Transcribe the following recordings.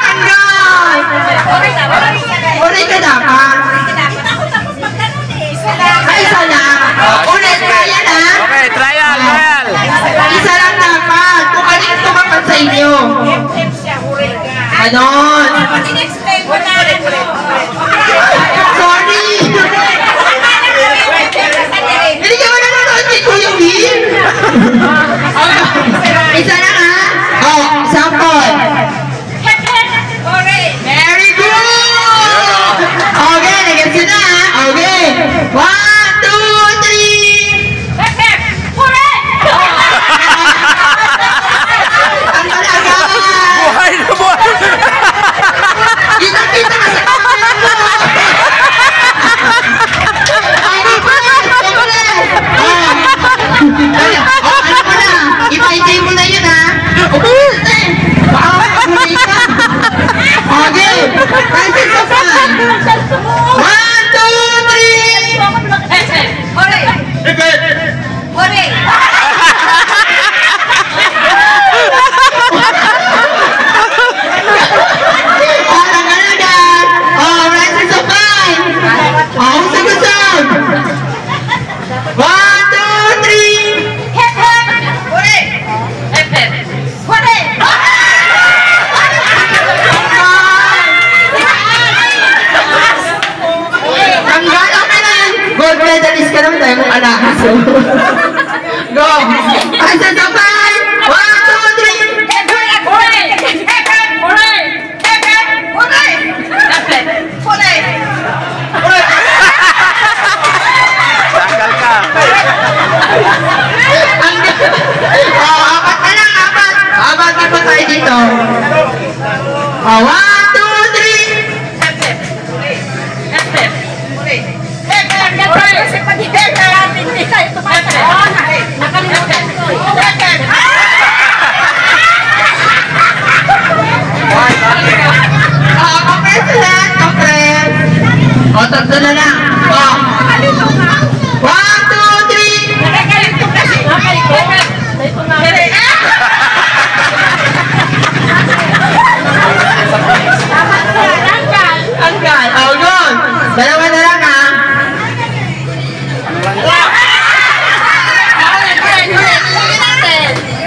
Tanggal! Uri ka dapat. Ay, isa lang. Ulit, trial ha? Okay, trial. Isa lang dapat. Kung ano yung tumapat sa inyo. Ganon. Sorry. Hindi ka ba nanonood kay Kuya Will? Isa lang ha? Oh, sample. Very good! Okay, nagets yun na ha? Okay. 1, 2, 3. Ang talaga! Buhay na buhay! Kita-kita ka sa camera mo! Ay, ulit! Oh, ano mo na? Ipa-enjoy mo na yun ha? Baka makulit ka! Okay! Prices of fun! 1, 2, 3! Orang agad! Oh, prices of fun! Oh, usag-usag! 1, 2, 3! Tanggal, okay na yan. Gold medalist ka naman tayo mong alahas. Go! Prices of fun! 1, 2, 3! Tanggal ka. Oh, apat na lang, apat. Apat na pa tayo dito. Oh, 1, 2, 3! Oh, tatlo na lang. Oh. 1, 2, 3! Tanggal. Oh, yun. Dalawa na lang ha.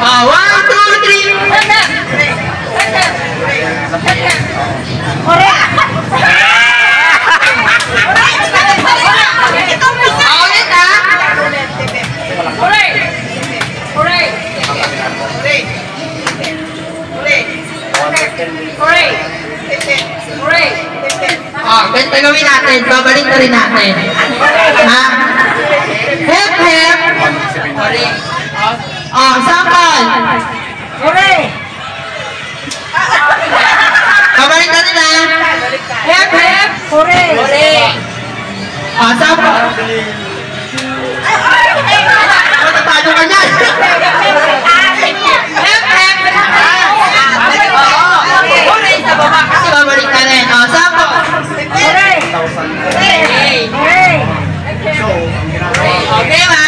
Oh, 1, 2, 3! Oh, ganito gawin natin. Babalik na rin natin. Ha? Hep, hep. Oh, sample. Babalik na rin ha. Hep, hep. Oh, sample. Paano ka dyan? Hep, hep. Sa baba kasi babalik na rin. Oh, sample. Okay ba?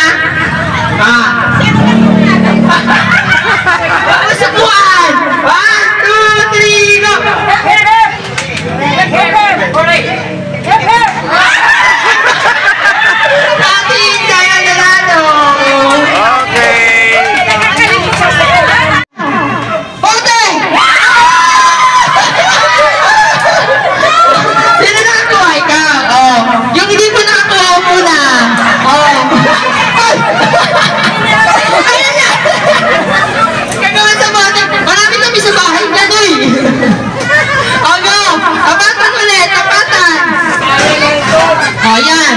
Subukan! 1, 2, 3, go! Natin kaya nanalo! Okay. Bote! Sino nakakuha? Ikaw? Oh. Yung hindi mo nakakuha muna. Oh. Ayan na! Kagawa sa bote. Marami kami sa bahay na doy. Oh, go! Tapatan ulit. Tapatan. Oh, yan.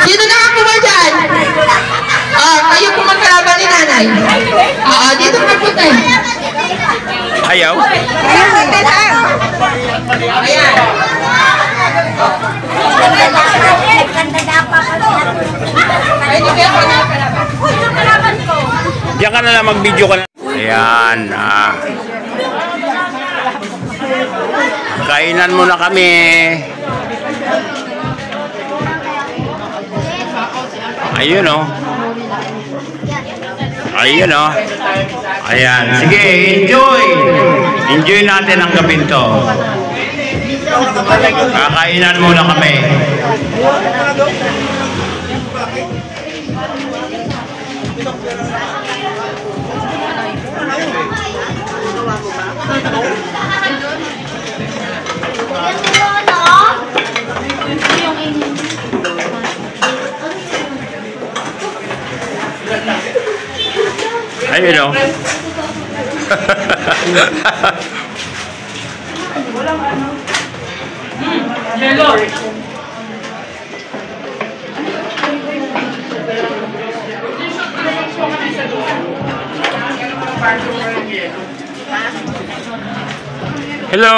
Sino nakakuha dyan? Oh, kayo po magkalaban ni nanay. Oo, dito magpunta eh. Ayaw? Ayan. Diyan ka na lang, mag-video ka na. Ayan. Kainan muna kami. Ayun oh. Ayun o. Ayan. Sige, enjoy. Enjoy natin ang gabing to. Kakainan muna kami. Ayun o. Hello. Hello.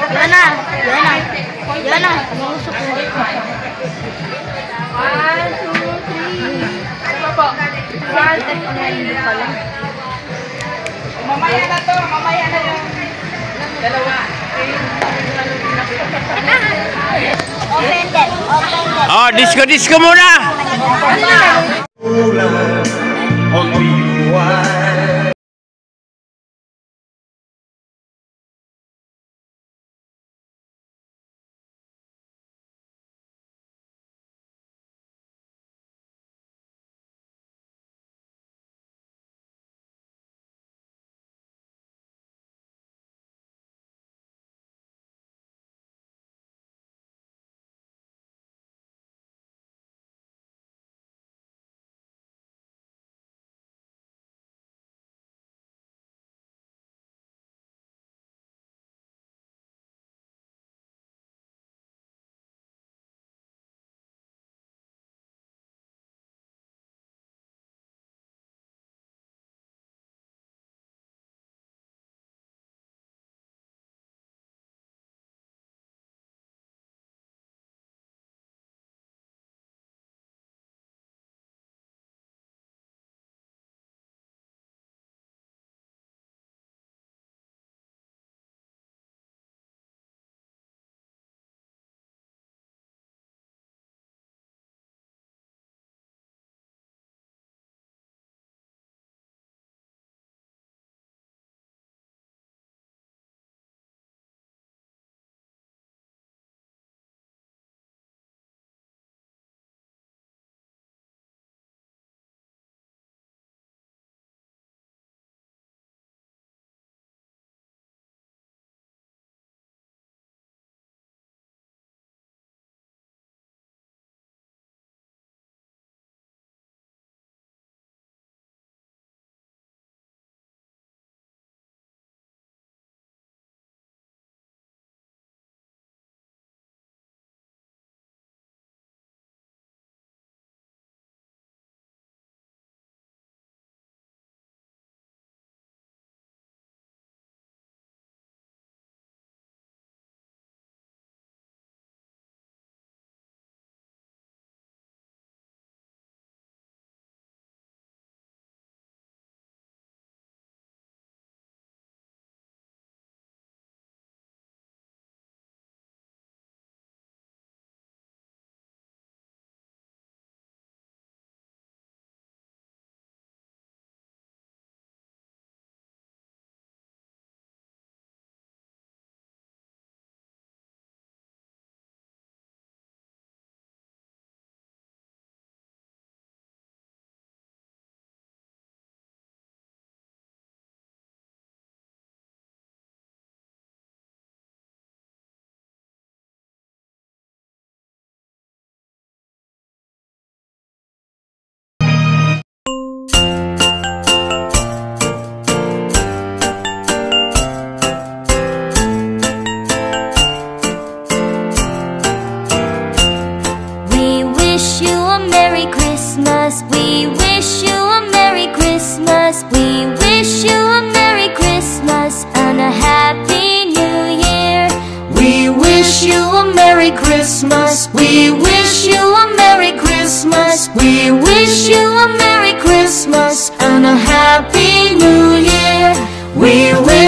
Yana, Yana, Yana, mausok ko. 1, 2, 3. Ano po? 1, hindi pala. Mamaya na to, mamaya na yung dalawa. Open that, open that. Oh, disco muna. Christmas. We wish you a Merry Christmas. We wish you a Merry Christmas and a Happy New Year. We wish